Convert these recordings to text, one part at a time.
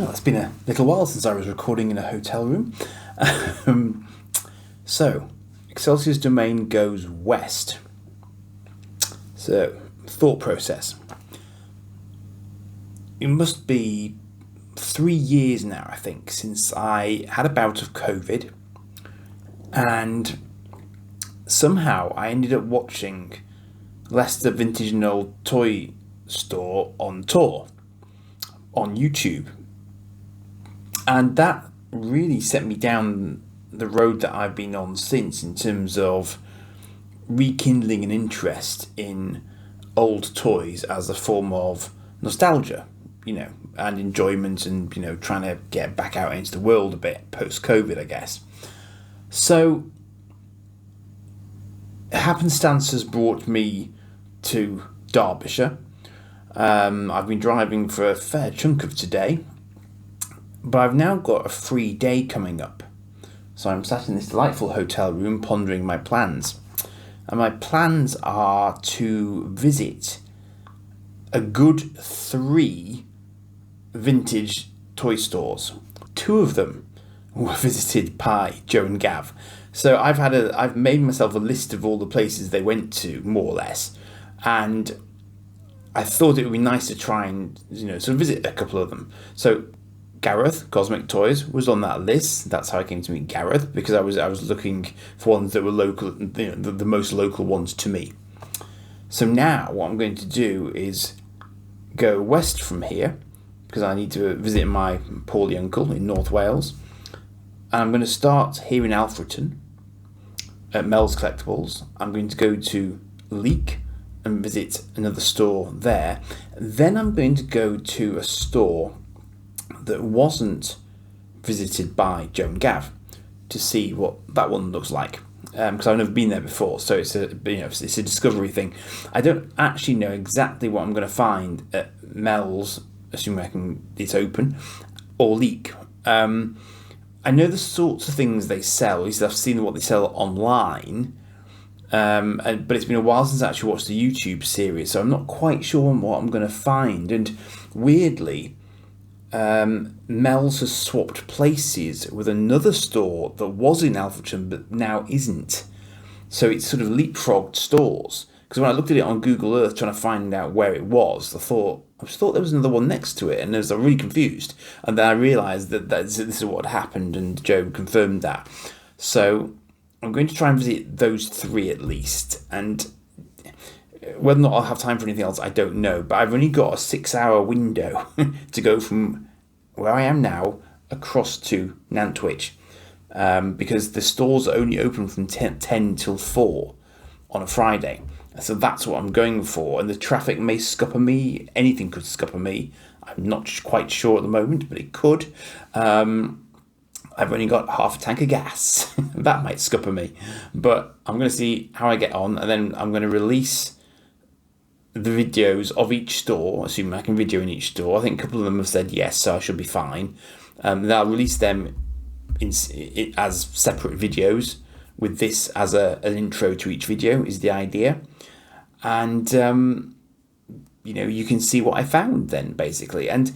Well, it's been a little while since I was recording in a hotel room. So, Excelsior's domain goes west. So, thought process. It must be 3 years now, I think, since I had a bout of COVID. And somehow I ended up watching Leicester Vintage and Old Toy Store on tour on YouTube. And that really set me down the road that I've been on since, in terms of rekindling an interest in old toys as a form of nostalgia, and enjoyment, and, trying to get back out into the world a bit post-COVID, I guess. So, happenstance has brought me to Derbyshire. I've been driving for a fair chunk of today, but I've now got a free day coming up. So I'm sat in this delightful hotel room pondering my plans. And my plans are to visit a good 3 vintage toy stores. 2 of them were visited by Joe and Gav. So I've made myself a list of all the places they went to, more or less. And I thought it would be nice to try and, sort of visit a couple of them. So Gareth Cosmic Toys was on that list. That's how I came to meet Gareth, because I was looking for ones that were local, the most local ones to me. So now what I'm going to do is go west from here, because I need to visit my poorly uncle in North Wales. And I'm going to start here in Alfreton at Mel's Collectibles. I'm going to go to Leek and visit another store there. Then I'm going to go to a store that wasn't visited by Joe and Gav to see what that one looks like, because I've never been there before. So it's a discovery thing. I don't actually know exactly what I'm going to find at Mel's, assuming it's open, or Leek. I know the sorts of things they sell. At least I've seen what they sell online. But it's been a while since I actually watched the YouTube series, so I'm not quite sure what I'm going to find. And weirdly, Mel's has swapped places with another store that was in Alfreton but now isn't. So it's sort of leapfrogged stores. Because when I looked at it on Google Earth trying to find out where it was, I just thought there was another one next to it, and I was really confused. And then I realised that this is what had happened, and Joe confirmed that. So I'm going to try and visit those 3 at least, and whether or not I'll have time for anything else, I don't know. But I've only got a 6-hour window to go from where I am now across to Nantwich, because the stores are only open from 10 till 4 on a Friday. So that's what I'm going for, and the traffic may scupper me. Anything could scupper me. I'm not quite sure at the moment, but it could. I've only got half a tank of gas. That might scupper me. But I'm going to see how I get on, and then I'm going to release the videos of each store, assuming I can video in each store. I think a couple of them have said yes, so I should be fine. Then I'll release them as separate videos, with this as an intro to each video, is the idea. And, you can see what I found then, basically. And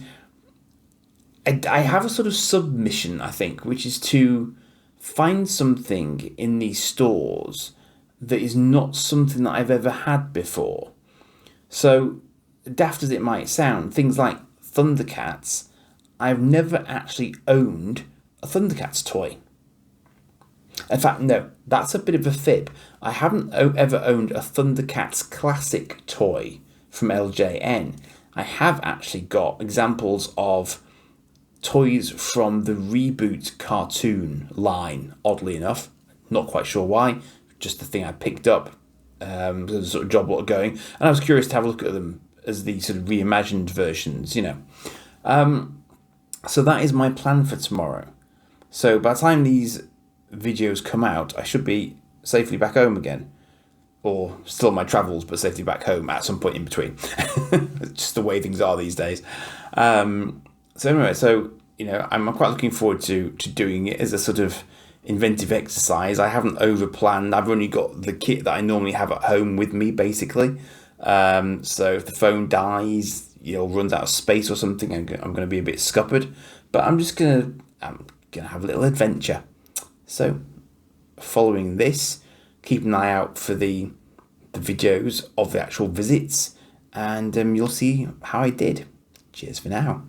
I have a sort of submission, I think, which is to find something in these stores that is not something that I've ever had before. So, daft as it might sound, things like Thundercats, I've never actually owned a Thundercats toy. In fact, no, that's a bit of a fib. I haven't ever owned a Thundercats classic toy from LJN. I have actually got examples of toys from the Reboot cartoon line, oddly enough. Not quite sure why, just the thing I picked up. There's a sort of job lot going, and I was curious to have a look at them as the sort of reimagined versions, So that is my plan for tomorrow. So by the time these videos come out, I should be safely back home again, or still on my travels, but safely back home at some point in between. Just the way things are these days. So anyway, I'm quite looking forward to doing it as a sort of inventive exercise. I haven't over-planned. I've only got the kit that I normally have at home with me, basically. So if the phone dies, runs out of space or something, I'm going to be a bit scuppered. But I'm gonna have a little adventure. So, following this, keep an eye out for the videos of the actual visits, and you'll see how I did. Cheers for now.